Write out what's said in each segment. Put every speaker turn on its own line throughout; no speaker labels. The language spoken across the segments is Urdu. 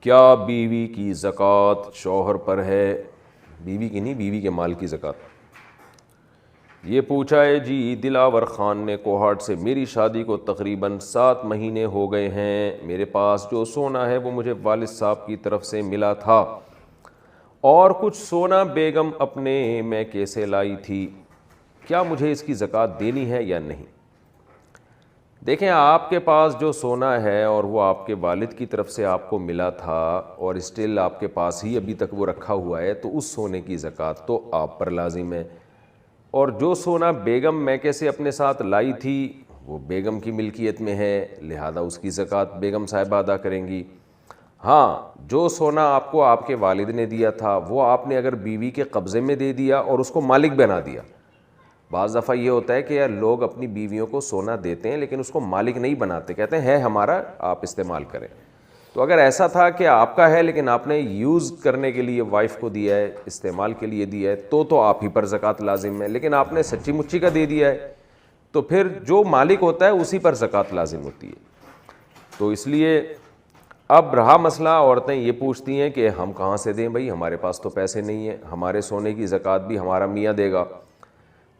کیا بیوی کی زکوٰۃ شوہر پر ہے؟ بیوی کی نہیں، بیوی کے مال کی زکوٰۃ۔ یہ پوچھا ہے جی دلاور خان نے کوہاٹ سے، میری شادی کو تقریباً 7 مہینے ہو گئے ہیں، میرے پاس جو سونا ہے وہ مجھے والد صاحب کی طرف سے ملا تھا اور کچھ سونا بیگم اپنے میکے سے لائی تھی، کیا مجھے اس کی زکوٰۃ دینی ہے یا نہیں؟ دیکھیں، آپ کے پاس جو سونا ہے اور وہ آپ کے والد کی طرف سے آپ کو ملا تھا اور اسٹل آپ کے پاس ہی ابھی تک وہ رکھا ہوا ہے، تو اس سونے کی زکوٰۃ تو آپ پر لازم ہے، اور جو سونا بیگم میکے سے اپنے ساتھ لائی تھی وہ بیگم کی ملکیت میں ہے، لہذا اس کی زکوٰۃ بیگم صاحبہ ادا کریں گی۔ ہاں، جو سونا آپ کو آپ کے والد نے دیا تھا وہ آپ نے اگر بیوی کے قبضے میں دے دیا اور اس کو مالک بنا دیا، بعض دفعہ یہ ہوتا ہے کہ یار لوگ اپنی بیویوں کو سونا دیتے ہیں لیکن اس کو مالک نہیں بناتے، کہتے ہیں ہے ہمارا، آپ استعمال کریں۔ تو اگر ایسا تھا کہ آپ کا ہے لیکن آپ نے یوز کرنے کے لیے وائف کو دیا ہے، استعمال کے لیے دیا ہے، تو آپ ہی پر زکوٰۃ لازم ہے، لیکن آپ نے سچی مچی کا دے دیا ہے تو پھر جو مالک ہوتا ہے اسی پر زکوٰۃ لازم ہوتی ہے۔ تو اس لیے اب رہا مسئلہ، عورتیں یہ پوچھتی ہیں کہ ہم کہاں سے دیں بھائی، ہمارے پاس تو پیسے نہیں ہیں، ہمارے سونے کی زکوٰۃ بھی ہمارا میاں دے گا۔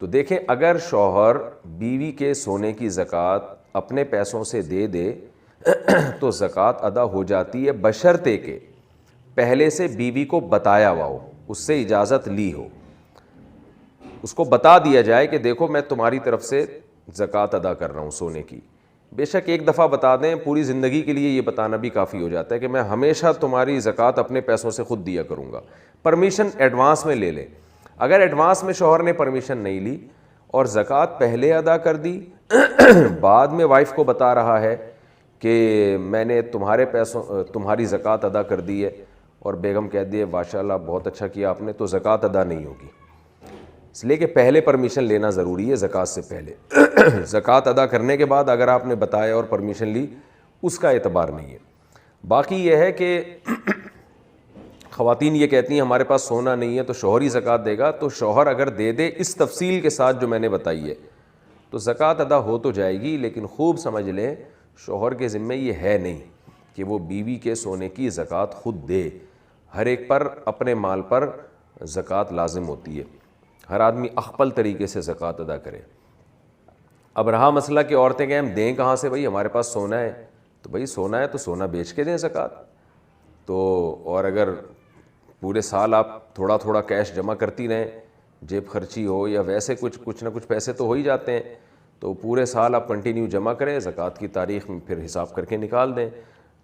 تو دیکھیں، اگر شوہر بیوی کے سونے کی زکوٰۃ اپنے پیسوں سے دے دے تو زکوٰۃ ادا ہو جاتی ہے، بشرطے کہ پہلے سے بیوی کو بتایا ہوا ہو، اس سے اجازت لی ہو، اس کو بتا دیا جائے کہ دیکھو میں تمہاری طرف سے زکوٰۃ ادا کر رہا ہوں سونے کی۔ بے شک ایک دفعہ بتا دیں، پوری زندگی کے لیے یہ بتانا بھی کافی ہو جاتا ہے کہ میں ہمیشہ تمہاری زکوٰۃ اپنے پیسوں سے خود دیا کروں گا، پرمیشن ایڈوانس میں لے لیں۔ اگر ایڈوانس میں شوہر نے پرمیشن نہیں لی اور زکوٰۃ پہلے ادا کر دی، بعد میں وائف کو بتا رہا ہے کہ میں نے تمہاری زکوٰۃ ادا کر دی ہے، اور بیگم کہہ دی ماشاءاللہ بہت اچھا کیا آپ نے، تو زکوٰۃ ادا نہیں ہوگی، اس لیے کہ پہلے پرمیشن لینا ضروری ہے زکوٰۃ سے پہلے۔ زکوٰۃ ادا کرنے کے بعد اگر آپ نے بتایا اور پرمیشن لی، اس کا اعتبار نہیں ہے۔ باقی یہ ہے کہ خواتین یہ کہتی ہیں ہمارے پاس سونا نہیں ہے تو شوہر ہی زکوٰۃ دے گا، تو شوہر اگر دے دے اس تفصیل کے ساتھ جو میں نے بتائی ہے تو زکوٰۃ ادا ہو تو جائے گی، لیکن خوب سمجھ لیں شوہر کے ذمہ یہ ہے نہیں کہ وہ بیوی کے سونے کی زکوٰۃ خود دے، ہر ایک پر اپنے مال پر زکوٰۃ لازم ہوتی ہے، ہر آدمی اخپل طریقے سے زکوٰۃ ادا کرے۔ اب رہا مسئلہ کہ عورتیں کہیں ہم دیں کہاں سے بھائی، ہمارے پاس سونا ہے، تو بھائی سونا ہے تو سونا بیچ کے دیں زکوٰۃ۔ تو اور اگر پورے سال آپ تھوڑا تھوڑا کیش جمع کرتی رہیں، جیب خرچی ہو یا ویسے کچھ نہ کچھ پیسے تو ہو ہی جاتے ہیں، تو پورے سال آپ کنٹینیو جمع کریں، زکوٰۃ کی تاریخ میں پھر حساب کر کے نکال دیں۔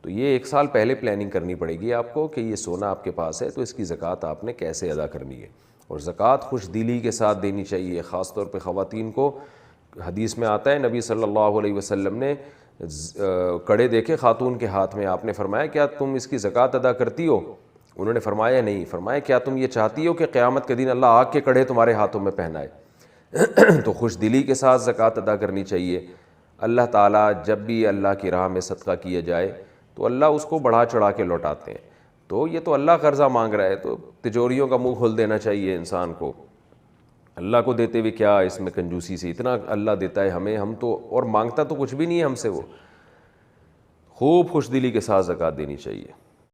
تو یہ 1 سال پہلے پلاننگ کرنی پڑے گی آپ کو کہ یہ سونا آپ کے پاس ہے تو اس کی زکوٰۃ آپ نے کیسے ادا کرنی ہے، اور زکوٰۃ خوش دلی کے ساتھ دینی چاہیے، خاص طور پہ خواتین کو۔ حدیث میں آتا ہے نبی صلی اللہ علیہ وسلم نے کڑے دیکھے خاتون کے ہاتھ میں، آپ نے فرمایا کیا تم اس کی زکوٰۃ ادا کرتی ہو؟ انہوں نے فرمایا نہیں۔ فرمایا کیا تم یہ چاہتی ہو کہ قیامت کے دن اللہ آگ کے کڑے تمہارے ہاتھوں میں پہنائے؟ تو خوش دلی کے ساتھ زکوٰۃ ادا کرنی چاہیے۔ اللہ تعالیٰ جب بھی اللہ کی راہ میں صدقہ کیا جائے تو اللہ اس کو بڑھا چڑھا کے لوٹاتے ہیں، تو یہ تو اللہ قرضہ مانگ رہا ہے تو تجوریوں کا منہ کھول دینا چاہیے انسان کو۔ اللہ کو دیتے ہوئے کیا اس میں کنجوسی سے، اتنا اللہ دیتا ہے ہمیں، ہم تو اور مانگتا تو کچھ بھی نہیں ہے ہم سے، وہ خوب خوش دلی کے ساتھ زکوٰۃ دینی چاہیے۔